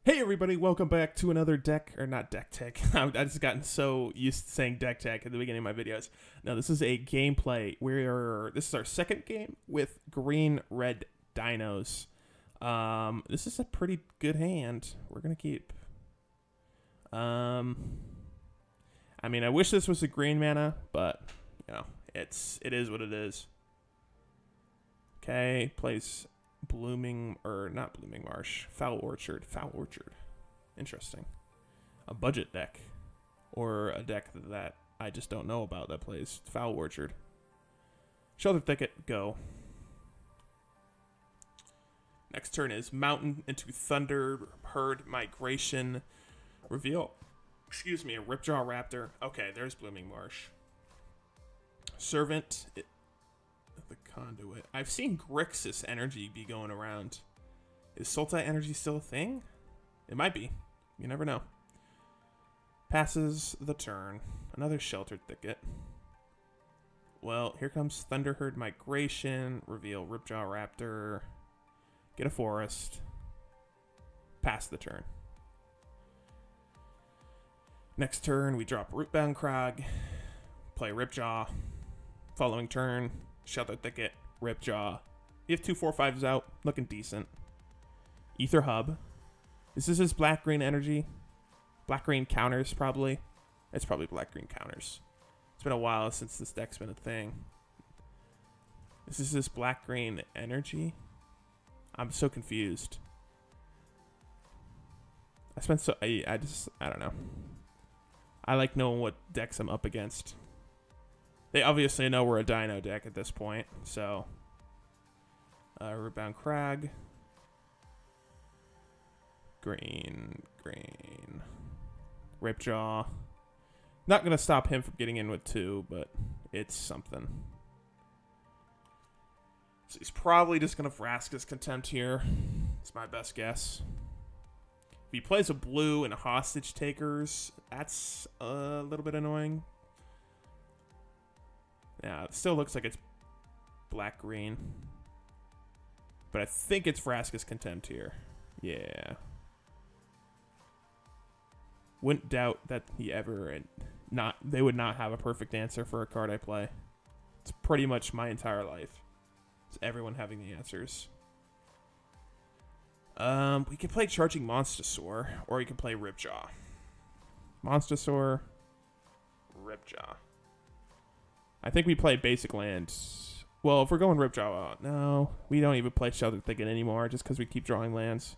Hey everybody, welcome back to another deck, or not deck tech. I just gotten so used to saying deck tech at the beginning of my videos. No, this is a gameplay. This is our second game with green-red Dinos. This is a pretty good hand. We're gonna keep. I mean, I wish this was a green mana, but you know, it is what it is. Okay, plays not Blooming Marsh. Foul Orchard. Interesting. A budget deck. Or a deck that I just don't know about that plays Foul Orchard. Shelter Thicket, go. Next turn is Mountain into Thunder, Herd, Migration, reveal, a Ripjaw Raptor. Okay, there's Blooming Marsh. Servant, the Conduit. I've seen Grixis energy be going around. Is Sultai energy still a thing? It might be. You never know. Passes the turn. Another Sheltered Thicket. Well, here comes Thunderherd Migration. Reveal Ripjaw Raptor. Get a forest. Pass the turn. Next turn, we drop Rootbound Krog. Play Ripjaw. Following turn, Sheltered Thicket, Ripjaw. You have 2/4/5s out, looking decent. Ether Hub. Is this his black-green energy? Black-green counters, probably. It's probably black-green counters. It's been a while since this deck's been a thing. Is this his black-green energy? I'm so confused. I don't know. I like knowing what decks I'm up against. They obviously know we're a Dino deck at this point, so Rootbound Krog. Green. Ripjaw. Not gonna stop him from getting in with 2, but it's something. So he's probably just gonna Vraska's Contempt here. It's my best guess. If he plays a blue and a Hostage Takers, that's a little bit annoying. Yeah, it still looks like it's black-green. But I think it's Vraska's Contempt here. Yeah. Wouldn't doubt that they would not have a perfect answer for a card I play. It's pretty much my entire life. It's everyone having the answers. We can play Charging Monstosaur, or you can play Ripjaw. Monstosaur, Ripjaw. I think we play basic lands. Well, if we're going Ripjaw, no. We don't even play Sheltered Thicket anymore just because we keep drawing lands.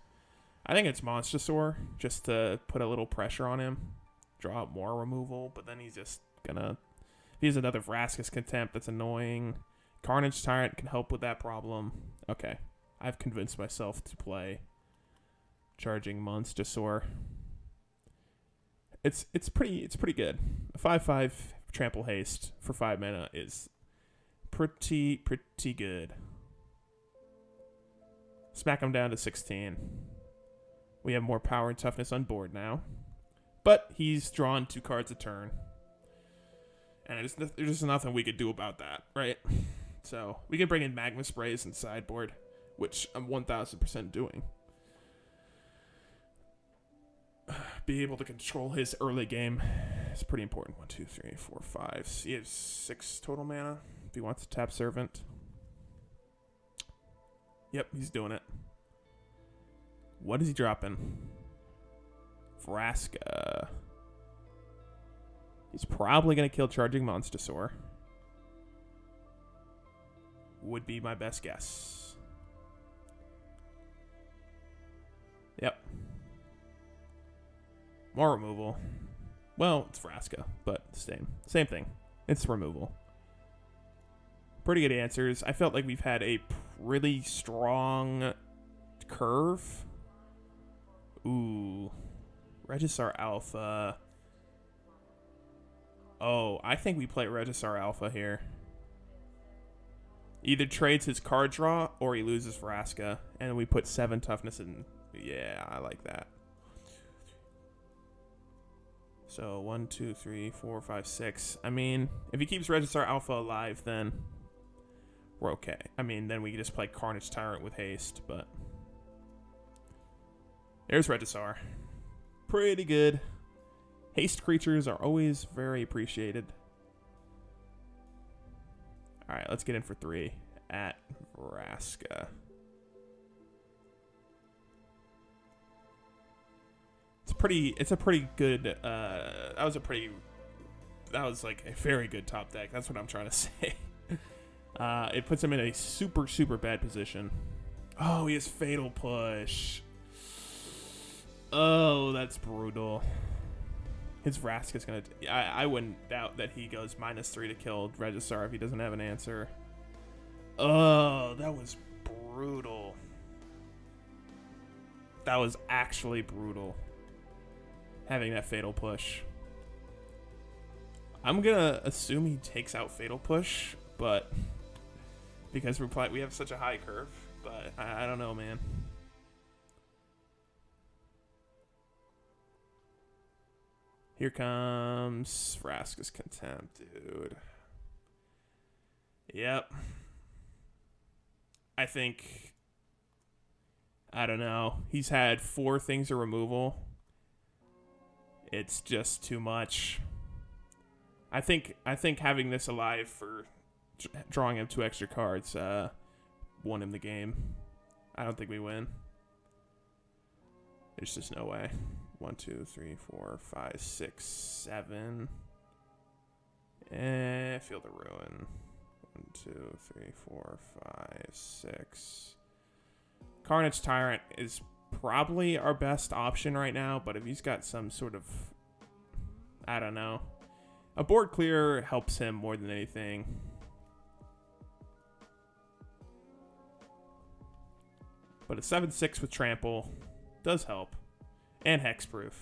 I think it's Monstosaur, just to put a little pressure on him. Draw out more removal, but then he's just gonna... If he has another Vraska's Contempt, that's annoying. Carnage Tyrant can help with that problem. Okay. I've convinced myself to play Charging Monstosaur. It's pretty good. A 5/5 Trample Haste for 5 mana is pretty good. Smack him down to 16. We have more power and toughness on board now. But he's drawn 2 cards a turn. And there's just nothing we could do about that, right? So we can bring in Magma Sprays and Sideboard, which I'm 1000% doing. Be able to control his early game. It's pretty important. 1, 2, 3, 4, 5. So he has 6 total mana if he wants to tap Servant. Yep, he's doing it. What is he dropping? Vraska. He's probably going to kill Charging Monstosaur. Would be my best guess. Yep. More removal. Well, it's Vraska, but same thing. It's removal. Pretty good answers. I felt like we've had a really strong curve. Ooh. Regisaur Alpha. Oh, I think we play Regisaur Alpha here. Either trades his card draw or he loses Vraska, and we put 7 toughness in. Yeah, I like that. So 1, 2, 3, 4, 5, 6. I mean, if he keeps Regisaur Alpha alive, then we're okay. I mean, then we can just play Carnage Tyrant with haste, but There's Regisaur. Pretty good. Haste creatures are always very appreciated. Alright, let's get in for 3 at Vraska. It's a pretty good, that was like a very good top deck. That's what I'm trying to say. It puts him in a super, super bad position. Oh, he has Fatal Push. Oh, that's brutal. His Vraska's gonna... I wouldn't doubt that he goes -3 to kill Regisaur if he doesn't have an answer. Oh, that was brutal. That was actually brutal. Having that Fatal Push. I'm gonna assume he takes out Fatal Push, but... because we have such a high curve, but I don't know, man. Here comes Vraska's Contempt, dude. Yep. I think... I don't know. He's had 4 things of removal. It's just too much. I think having this alive for drawing him 2 extra cards won him the game. I don't think we win. There's just no way. 1, 2, 3, 4, 5, 6, 7. Field of Ruin. 1, 2, 3, 4, 5, 6. Carnage Tyrant is probably our best option right now, but if he's got some sort of... I don't know. A board clear helps him more than anything. But a 7/6 with Trample does help. And Hexproof.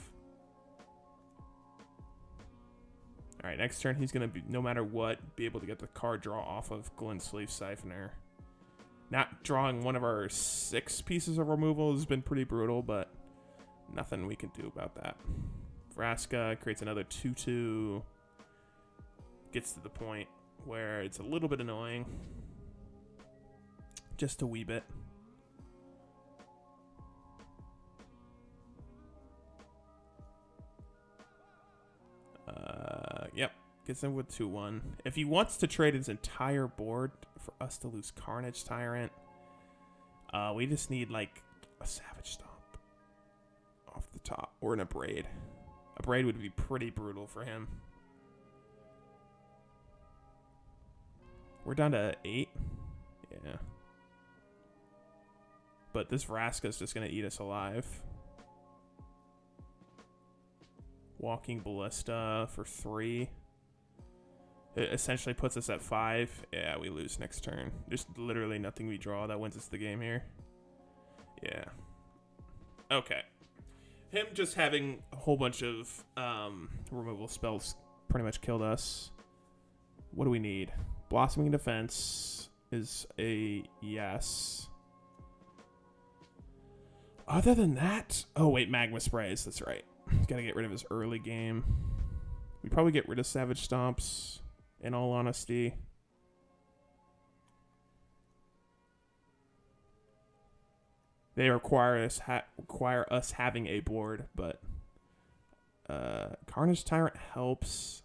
Alright, next turn he's going to, no matter what, be able to get the card draw off of Glint-Sleeve Siphoner. Not drawing one of our 6 pieces of removal has been pretty brutal, but nothing we can do about that. Vraska creates another 2/2. Gets to the point where it's a little bit annoying. Just a wee bit. Yep. Gets in with 2/1. If he wants to trade his entire board for us to lose Carnage Tyrant, we just need, like, a Savage Stomp off the top. Or an Abrade. Abrade would be pretty brutal for him. We're down to 8. Yeah. But this Vraska's just going to eat us alive. Walking Ballista for 3. It essentially puts us at 5. Yeah, we lose next turn. There's literally nothing we draw that wins us the game here. Yeah. Okay. Him just having a whole bunch of removal spells pretty much killed us. What do we need? Blossoming Defense is a yes. Other than that... Oh, wait, Magma Sprays. That's right. Gotta get rid of his early game. We probably get rid of Savage Stomps, in all honesty. They require us having a board, but Carnage Tyrant helps.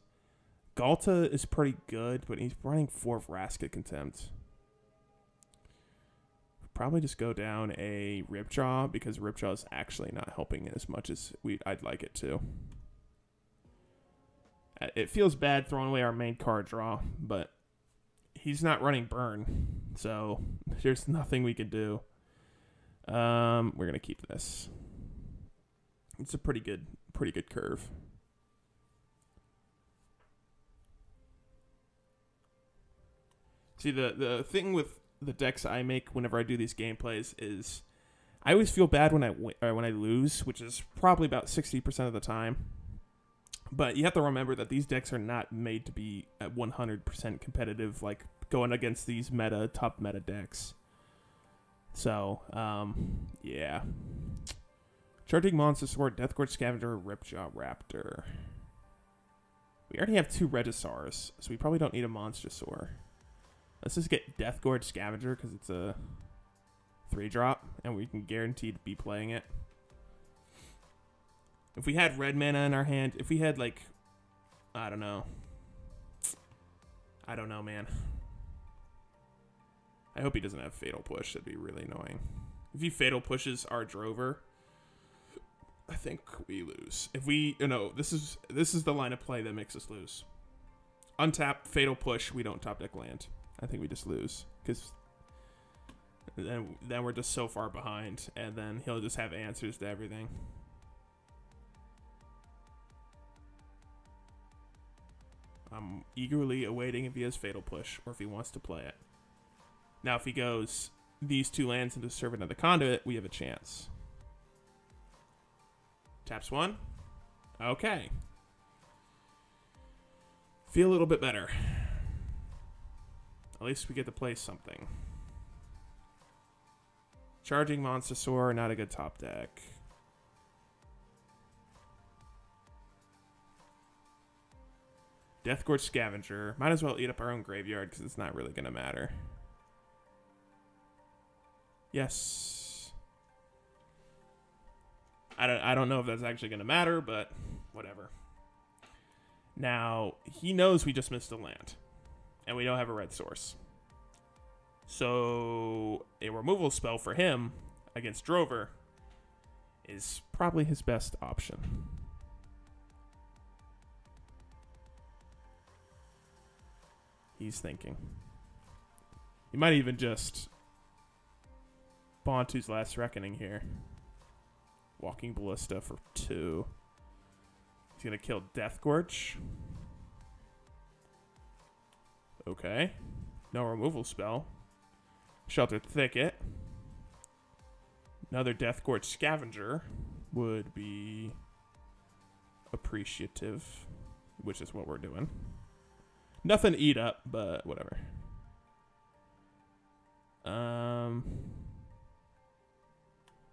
Galta is pretty good, but he's running 4 Vraska Contempt. Probably just go down a Ripjaw, because Ripjaw is actually not helping as much as I'd like it to. It feels bad throwing away our main card draw, but he's not running Burn, so there's nothing we can do. We're gonna keep this. It's a pretty good curve. See, the thing with the decks I make whenever I do these gameplays is I always feel bad when I lose, which is probably about 60% of the time. But you have to remember that these decks are not made to be at 100% competitive, like going against these top meta decks. So, yeah. Charging Monster Sword, Deathgorge Scavenger, Ripjaw Raptor. We already have 2 Regisaurs, so we probably don't need a Monstrosaur. Let's just get Deathgorge Scavenger because it's a 3-drop, and we can guarantee to be playing it. If we had red mana in our hand, if we had, like, I don't know. I don't know, man. I hope he doesn't have Fatal Push. That'd be really annoying. If he Fatal Pushes our Drover, I think we lose. If we, no, this is the line of play that makes us lose. Untap, Fatal Push, we don't top deck land. I think we just lose because then we're just so far behind, and then he'll just have answers to everything. I'm eagerly awaiting if he has Fatal Push or if he wants to play it. Now, if he goes these 2 lands into Servant of the Conduit, we have a chance. Taps 1. Okay. Feel a little bit better. At least we get to play something. Charging Monstosaur, not a good top deck. Deathgorge Scavenger. Might as well eat up our own graveyard because it's not really going to matter. Yes. I don't know if that's actually going to matter, but whatever. Now, he knows we just missed a land. And we don't have a red source. So, a removal spell for him against Drover is probably his best option. He's thinking. He might even just Bontu's Last Reckoning here. Walking Ballista for 2. He's going to kill Deathgorge. Okay. No removal spell. Sheltered Thicket. Another Deathgorge Scavenger would be appreciative, which is what we're doing. Nothing to eat up, but whatever.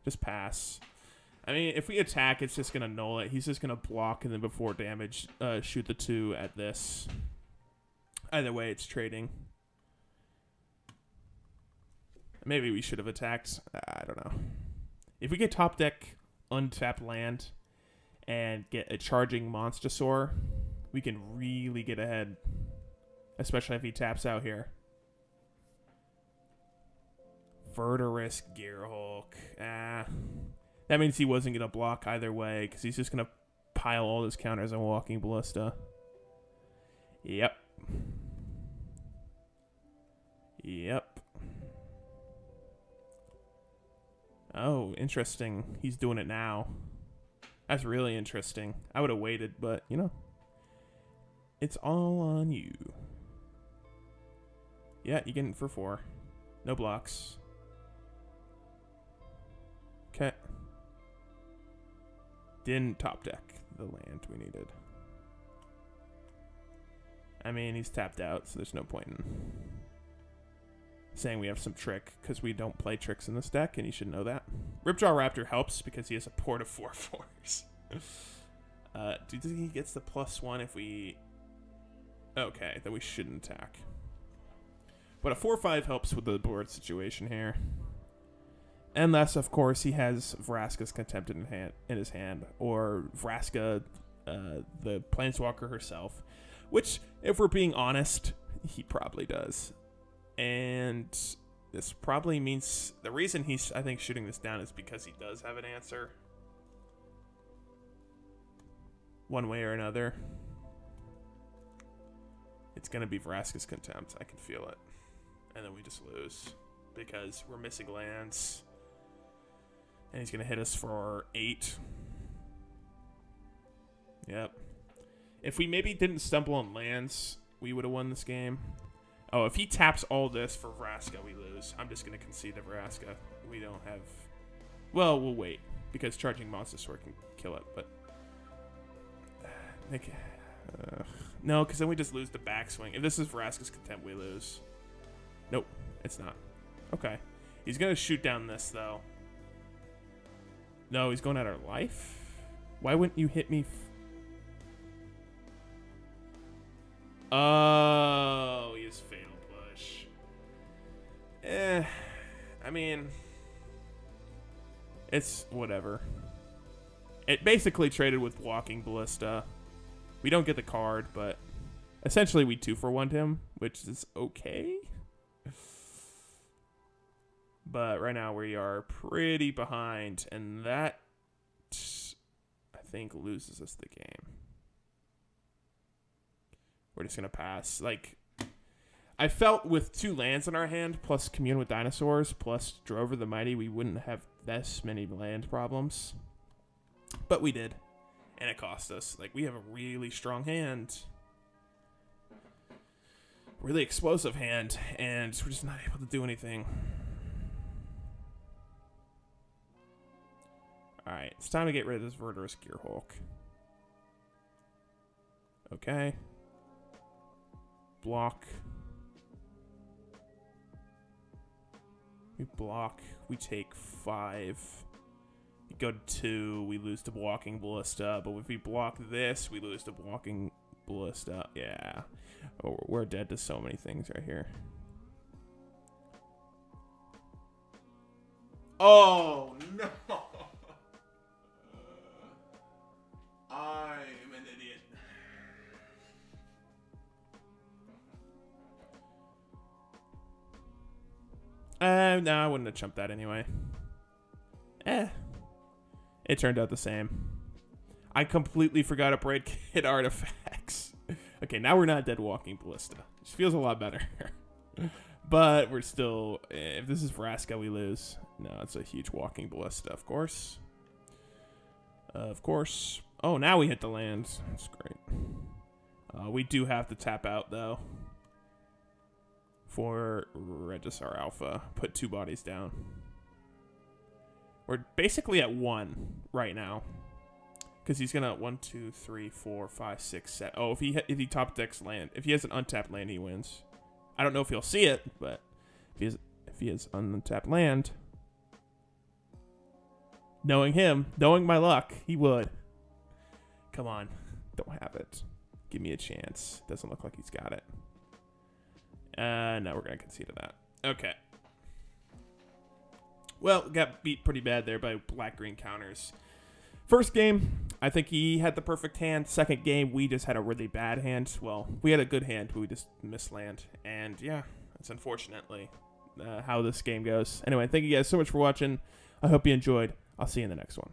Just pass. I mean, if we attack, it's just going to null it. He's just going to block and then before damage, shoot the 2 at this. Either way, it's trading. Maybe we should have attacked. I don't know. If we get top deck untapped land and get a charging Monstosaur, we can really get ahead. Especially if he taps out here. Verdurous Gearhulk. That means he wasn't going to block either way because he's just going to pile all his counters on Walking Ballista. Yep. Yep. Oh, interesting. He's doing it now. That's really interesting. I would have waited, but, you know. It's all on you. Yeah, you get it for 4. No blocks. Okay. Didn't top deck the land we needed. I mean, he's tapped out, so there's no point in saying we have some trick, because we don't play tricks in this deck, and you should know that. Ripjaw Raptor helps because he has a port of 4/4s. Do you think he gets the +1 if we... Okay, then we shouldn't attack. But a 4/5 helps with the board situation here. Unless, of course, he has Vraska's Contempt in his hand, or Vraska, the Planeswalker herself. Which, if we're being honest, he probably does. And this probably means... The reason he's, I think, shooting this down is because he does have an answer. One way or another. It's going to be Vraska's Contempt. I can feel it. And then we just lose. Because we're missing lands. And he's going to hit us for 8. Yep. If we maybe didn't stumble on lands, we would have won this game. Oh, if he taps all this for Vraska, we lose. I'm just going to concede to Vraska. We don't have... Well, we'll wait. Because Charging Monstosaur can kill it, but... no, because then we just lose the backswing. If this is Vraska's Contempt, we lose. Nope, it's not. Okay. He's going to shoot down this, though. No, he's going at our life? Why wouldn't you hit me? Oh, he has Fatal Push. I mean, it's whatever. It basically traded with Walking Ballista. We don't get the card, but essentially we 2-for-1'd him, which is okay. But right now we are pretty behind, and that, I think, loses us the game. We're just going to pass. Like, I felt with 2 lands in our hand, plus Commune with Dinosaurs, plus Drover the Mighty, we wouldn't have this many land problems. But we did. And it cost us. Like, we have a really strong hand. Really explosive hand, and we're just not able to do anything. Alright, it's time to get rid of this Verdurous Gearhulk. Okay. Block. We block. We take 5. We go to 2. We lose to Walking Ballista. But if we block this, we lose to Walking Ballista. Yeah. Oh, we're dead to so many things right here. Oh, no. I'm an idiot. No, I wouldn't have chumped that anyway. It turned out the same. I completely forgot to break hit artifacts. Okay, now we're not dead Walking Ballista. This feels a lot better. But we're still, if this is Vraska, we lose. No, it's a huge Walking Ballista, of course. Of course. Oh, now we hit the lands. That's great. We do have to tap out, though. For Regisar Alpha. Put 2 bodies down. We're basically at 1 right now. Because he's gonna 1, 2, 3, 4, 5, 6, 7. Oh, if he top decks land, if he has an untapped land, he wins. I don't know if he'll see it, but if he has untapped land, knowing him, knowing my luck, he would. Come on, don't have it. Give me a chance. Doesn't look like he's got it. No, we're gonna concede to that. Okay. Well, got beat pretty bad there by black-green counters. First game, I think he had the perfect hand. Second game, we just had a really bad hand. Well, we had a good hand, but we just missed land. And yeah, that's unfortunately how this game goes. Anyway, thank you guys so much for watching. I hope you enjoyed. I'll see you in the next one.